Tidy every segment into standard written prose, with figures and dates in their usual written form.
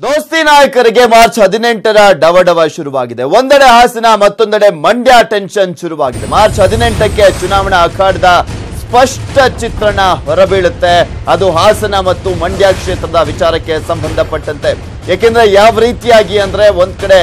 ದೋಸ್ತಿ ನಾಯಕರಿಗೆ ಮಾರ್ಚ್ 18ರ ಡವಡವ ಶುರುವಾಗಿದೆ. ಒಂದೆಡೆ ಹಾಸನ, ಮತ್ತೊಂದೆಡೆ ಮಂಡ್ಯ ಟೆನ್ಷನ್ ಶುರುವಾಗಿದೆ. ಮಾರ್ಚ್ 18ಕ್ಕೆ ಚುನಾವಣಾ ಅಖಾಡದ ಸ್ಪಷ್ಟ ಚಿತ್ರಣ ಹೊರಬೀಳುತ್ತೆ. ಅದು ಹಾಸನ ಮತ್ತು ಮಂಡ್ಯ ಕ್ಷೇತ್ರದ ವಿಚಾರಕ್ಕೆ ಸಂಬಂಧಪಟ್ಟಂತೆ. ಯಾಕೆಂದ್ರೆ ಯಾವ ರೀತಿಯಾಗಿ ಅಂದ್ರೆ ಒಂದ್ ಕಡೆ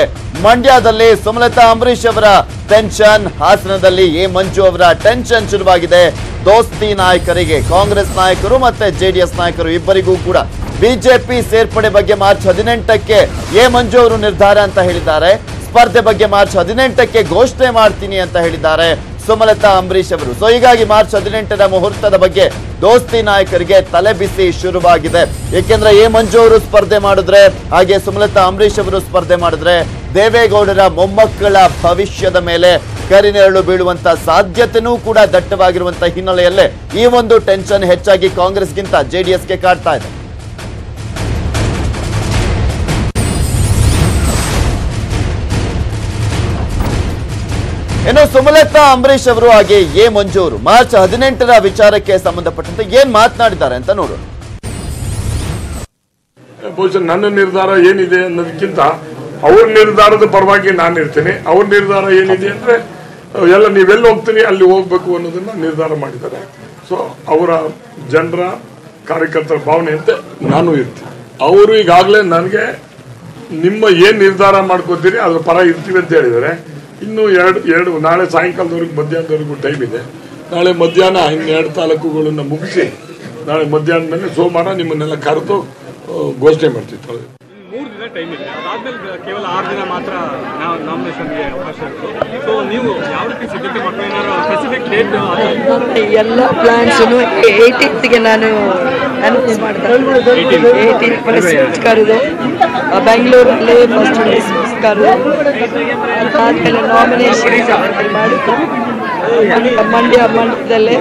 ಮಂಡ್ಯದಲ್ಲಿ ಸುಮಲತಾ ಅಂಬರೀಶ್ ಅವರ ಟೆನ್ಷನ್, ಹಾಸನದಲ್ಲಿ ಎ ಮಂಜು ಅವರ ಟೆನ್ಷನ್ ಶುರುವಾಗಿದೆ. ದೋಸ್ತಿ ನಾಯಕರಿಗೆ ಕಾಂಗ್ರೆಸ್ ನಾಯಕರು ಮತ್ತೆ ಜೆಡಿಎಸ್ ನಾಯಕರು ಇಬ್ಬರಿಗೂ ಕೂಡ ಬಿಜೆಪಿ ಸೇರ್ಪಡೆ ಬಗ್ಗೆ ಮಾರ್ಚ್ 18ಕ್ಕೆ ಎ ಮಂಜು ಅವರು ನಿರ್ಧಾರ ಅಂತ ಹೇಳಿದ್ದಾರೆ. ಸ್ಪರ್ಧೆ ಬಗ್ಗೆ ಮಾರ್ಚ್ 18ಕ್ಕೆ ಘೋಷಣೆ ಮಾಡ್ತೀನಿ ಅಂತ ಹೇಳಿದ್ದಾರೆ ಸುಮಲತಾ ಅಂಬರೀಶ್ ಅವರು. ಸೊ ಹೀಗಾಗಿ ಮಾರ್ಚ್ 18ರ ಮುಹೂರ್ತದ ಬಗ್ಗೆ ದೋಸ್ತಿ ನಾಯಕರಿಗೆ ತಲೆಬಿಸಿ ಶುರುವಾಗಿದೆ. ಏಕೆಂದ್ರೆ ಎ ಮಂಜು ಅವರು ಸ್ಪರ್ಧೆ ಮಾಡಿದ್ರೆ, ಹಾಗೆ ಸುಮಲತಾ ಅಂಬರೀಶ್ ಅವರು ಸ್ಪರ್ಧೆ ಮಾಡಿದ್ರೆ ದೇವೇಗೌಡರ ಮೊಮ್ಮಕ್ಕಳ ಭವಿಷ್ಯದ ಮೇಲೆ ಕರಿನೆರಳು ಬೀಳುವಂತ ಸಾಧ್ಯತೆನೂ ಕೂಡ ದಟ್ಟವಾಗಿರುವಂತ ಹಿನ್ನೆಲೆಯಲ್ಲೇ ಈ ಒಂದು ಟೆನ್ಷನ್ ಹೆಚ್ಚಾಗಿ ಕಾಂಗ್ರೆಸ್ಗಿಂತ ಜೆಡಿಎಸ್ಗೆ ಕಾಡ್ತಾ ಇದೆ. ಇನ್ನು ಸುಮಲತಾ ಅಂಬರೀಶ್ ಅವರು ಹಾಗೆ ಎ ಮಂಜು ಅವರು ಮಾರ್ಚ್ 18ರ ವಿಚಾರಕ್ಕೆ ಸಂಬಂಧಪಟ್ಟಂತೆ ಏನ್ ಮಾತನಾಡಿದ್ದಾರೆ ಅಂತ ನೋಡೋಣ. ಬಹುಶಃ ನನ್ನ ನಿರ್ಧಾರ ಏನಿದೆ ಅನ್ನೋದಕ್ಕಿಂತ ಅವ್ರ ನಿರ್ಧಾರದ ಪರವಾಗಿ ನಾನು ಇರ್ತೀನಿ. ಅವ್ರ ನಿರ್ಧಾರ ಏನಿದೆ ಅಂದ್ರೆ ಎಲ್ಲ ನೀವೆಲ್ಲ ಹೋಗ್ತೀನಿ ಅಲ್ಲಿ ಹೋಗ್ಬೇಕು ಅನ್ನೋದನ್ನ ನಿರ್ಧಾರ ಮಾಡಿದ್ದಾರೆ. ಸೊ ಅವರ ಜನರ ಕಾರ್ಯಕರ್ತರ ಭಾವನೆಯಂತೆ ನಾನು ಇರ್ತೀನಿ. ಅವರು ಈಗಾಗಲೇ ನನಗೆ ನಿಮ್ಮ ಏನ್ ನಿರ್ಧಾರ ಮಾಡ್ಕೋತೀರಿ ಅದ್ರ ಪರ ಇರ್ತೀವಿ ಅಂತ ಹೇಳಿದ್ದಾರೆ. ಇನ್ನು ಎರಡು ನಾಳೆ ಸಾಯಂಕಾಲದವರೆಗೂ ಮಧ್ಯಾಹ್ನದವರೆಗೂ ಟೈಮ್ ಇದೆ. ನಾಳೆ ಮಧ್ಯಾಹ್ನ ಇನ್ನೆರಡು ತಾಲೂಕುಗಳನ್ನು ಮುಗಿಸಿ ನಾಳೆ ಮಧ್ಯಾಹ್ನ ಮೇಲೆ ಸೋಮವಾರ ನಿಮ್ಮನ್ನೆಲ್ಲ ಕರೆದು ಘೋಷಣೆ ಮಾಡ್ತಿತ್ತು. 3 ದಿನ ಟೈಮ್ ಇದೆ. ಅದಾದ್ಮೇಲೆ ಕೇವಲ 6 ದಿನ ಮಾತ್ರ ನಾಮಿನೇಷನ್ಗೆ ಅವಕಾಶ ಇತ್ತು. ಸೊ ನೀವು ಯಾವ ರೀತಿ ಸಿದ್ಧತೆ ಮಾಡ್ತೀವಿ? ಸ್ಪೆಸಿಫಿಕ್ ಡೇಟ್ ಎಲ್ಲ ಪ್ಲಾನ್ಸನ್ನು 18ಗೆ ನಾನು ಅನೌನ್ಸ್ ಮಾಡ್ತಾರೆ. 18 ಫಸ್ಟ್ ಕರೆದು ಬೆಂಗಳೂರಲ್ಲಿ ಫಸ್ಟ್ ಕರೆದು ಅದಾದ್ಮೇಲೆ ನಾಮಿನೇಷನ್ ಮಾಡಿ ಮಂಡ್ಯದಲ್ಲೇ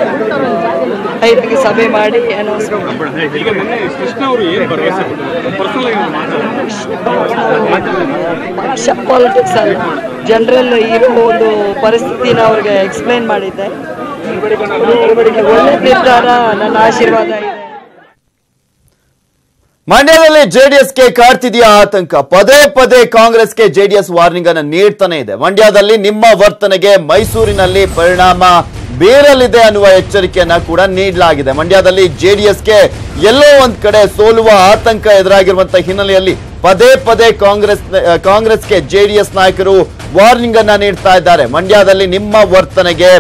5ಕ್ಕೆ ಸಭೆ ಮಾಡಿ ಅನೌನ್ಸ್ ಮಾಡಿ. ಈಗ ಮೊನ್ನೆ ಕೃಷ್ಣ ಅವರು ಏನು ಭರವಸೆ ಕೊಟ್ಟಿದ್ದಾರೆ? ಪರ್ಸನಲ್ ಪಕ್ಷ ಪಾಲಿಟಿಕ್ಸ್ ಅಲ್ಲ, ಜನರಲ್ ಇರೋ ಒಂದು ಪರಿಸ್ಥಿತಿನ ಅವ್ರಿಗೆ ಎಕ್ಸ್ಪ್ಲೈನ್ ಮಾಡಿದ್ದೆ. ಒಳ್ಳೆ ನಿರ್ಧಾರ, ನನ್ನ ಆಶೀರ್ವಾದ ಇದೆ. ಮಂಡ್ಯದಲ್ಲಿ ಜೆಡಿಎಸ್ಗೆ ಕಾಡ್ತಿದೆಯಾ ಆತಂಕ? ಪದೇ ಪದೇ ಕಾಂಗ್ರೆಸ್ಗೆ ಜೆಡಿಎಸ್ ವಾರ್ನಿಂಗ್ ಅನ್ನು ನೀಡ್ತಾನೆ ಇದೆ. ಮಂಡ್ಯದಲ್ಲಿ ನಿಮ್ಮ ವರ್ತನೆಗೆ ಮೈಸೂರಿನಲ್ಲಿ ಪರಿಣಾಮ ಬೀರಲಿದೆ ಅನ್ನುವ ಎಚ್ಚರಿಕೆಯನ್ನ ಕೂಡ ನೀಡಲಾಗಿದೆ. ಮಂಡ್ಯದಲ್ಲಿ ಜೆಡಿಎಸ್ಗೆ ಎಲ್ಲೋ ಒಂದ್ ಕಡೆ ಸೋಲುವ ಆತಂಕ ಎದುರಾಗಿರುವಂತಹ ಹಿನ್ನೆಲೆಯಲ್ಲಿ ಪದೇ ಪದೇ ಕಾಂಗ್ರೆಸ್ಗೆ ಜೆಡಿಎಸ್ ನಾಯಕರು ವಾರ್ನಿಂಗ್ ಅನ್ನ ನೀಡ್ತಾ ಇದ್ದಾರೆ. ಮಂಡ್ಯದಲ್ಲಿ ನಿಮ್ಮ ವರ್ತನೆಗೆ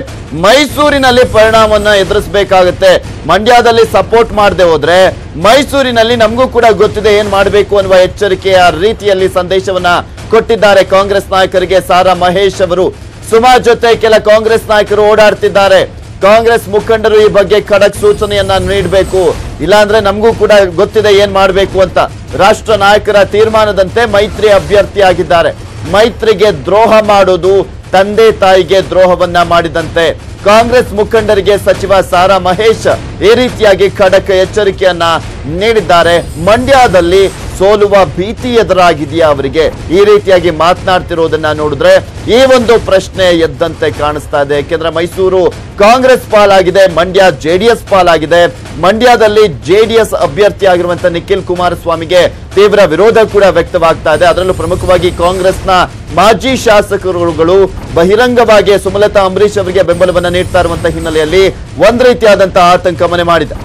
ಮೈಸೂರಿನಲ್ಲಿ ಪರಿಣಾಮವನ್ನ ಎದುರಿಸಬೇಕಾಗುತ್ತೆ. ಮಂಡ್ಯದಲ್ಲಿ ಸಪೋರ್ಟ್ ಮಾಡದೆ ಹೋದ್ರೆ ಮೈಸೂರಿನಲ್ಲಿ ನಮಗೂ ಕೂಡ ಗೊತ್ತಿದೆ ಏನ್ ಮಾಡಬೇಕು ಅನ್ನುವ ಎಚ್ಚರಿಕೆಯ ರೀತಿಯಲ್ಲಿ ಸಂದೇಶವನ್ನ ಕೊಟ್ಟಿದ್ದಾರೆ ಕಾಂಗ್ರೆಸ್ ನಾಯಕರಿಗೆ ಸಾರಾ ಮಹೇಶ್ ಅವರು. ಸುಮಾ ಜೊತೆ ಕೆಲ ಕಾಂಗ್ರೆಸ್ ನಾಯಕರು ಓಡಾಡ್ತಿದ್ದಾರೆ. ಕಾಂಗ್ರೆಸ್ ಮುಖಂಡರು ಈ ಬಗ್ಗೆ ಖಡಕ್ ಸೂಚನೆಯನ್ನ ನೀಡಬೇಕು, ಇಲ್ಲಾಂದ್ರೆ ನಮಗೂ ಕೂಡ ಗೊತ್ತಿದೆ ಏನ್ ಮಾಡಬೇಕು ಅಂತ. ರಾಷ್ಟ್ರ ನಾಯಕರ ತೀರ್ಮಾನದಂತೆ ಮೈತ್ರಿ ಅಭ್ಯರ್ಥಿಯಾಗಿದ್ದಾರೆ. ಮೈತ್ರಿಗೆ ದ್ರೋಹ ಮಾಡೋದು ತಂದೆ ತಾಯಿಗೆ ದ್ರೋಹವನ್ನ ಮಾಡಿದಂತೆ. ಕಾಂಗ್ರೆಸ್ ಮುಖಂಡರಿಗೆ ಸಚಿವ ಸಾರಾ ಮಹೇಶ್ ಈ ರೀತಿಯಾಗಿ ಖಡಕ್ ಎಚ್ಚರಿಕೆಯನ್ನ ನೀಡಿದ್ದಾರೆ. ಮಂಡ್ಯದಲ್ಲಿ ಸೋಲುವ ಭೀತಿ ಎದುರಾಗಿದೆಯಾ ಅವರಿಗೆ? ಈ ರೀತಿಯಾಗಿ ಮಾತನಾಡ್ತಿರೋದನ್ನ ನೋಡಿದ್ರೆ ಈ ಒಂದು ಪ್ರಶ್ನೆ ಎದ್ದಂತೆ ಕಾಣಿಸ್ತಾ ಇದೆ. ಯಾಕೆಂದ್ರೆ ಮೈಸೂರು ಕಾಂಗ್ರೆಸ್ ಪಾಲಾಗಿದೆ, ಮಂಡ್ಯ ಜೆಡಿಎಸ್ ಪಾಲಾಗಿದೆ. ಮಂಡ್ಯದಲ್ಲಿ ಜೆಡಿಎಸ್ ಅಭ್ಯರ್ಥಿ ಆಗಿರುವಂತಹ ನಿಖಿಲ್ ಕುಮಾರಸ್ವಾಮಿಗೆ ತೀವ್ರ ವಿರೋಧ ಕೂಡ ವ್ಯಕ್ತವಾಗ್ತಾ ಇದೆ. ಅದರಲ್ಲೂ ಪ್ರಮುಖವಾಗಿ ಕಾಂಗ್ರೆಸ್ನ ಮಾಜಿ ಶಾಸಕರುಗಳು ಬಹಿರಂಗವಾಗಿ ಸುಮಲತಾ ಅಂಬರೀಶ್ ಅವರಿಗೆ ಬೆಂಬಲವನ್ನ ನೀಡ್ತಾ ಇರುವಂತಹ ಹಿನ್ನೆಲೆಯಲ್ಲಿ ಒಂದ್ ರೀತಿಯಾದಂತಹ ಆತಂಕ ಮನೆ ಮಾಡಿದೆ.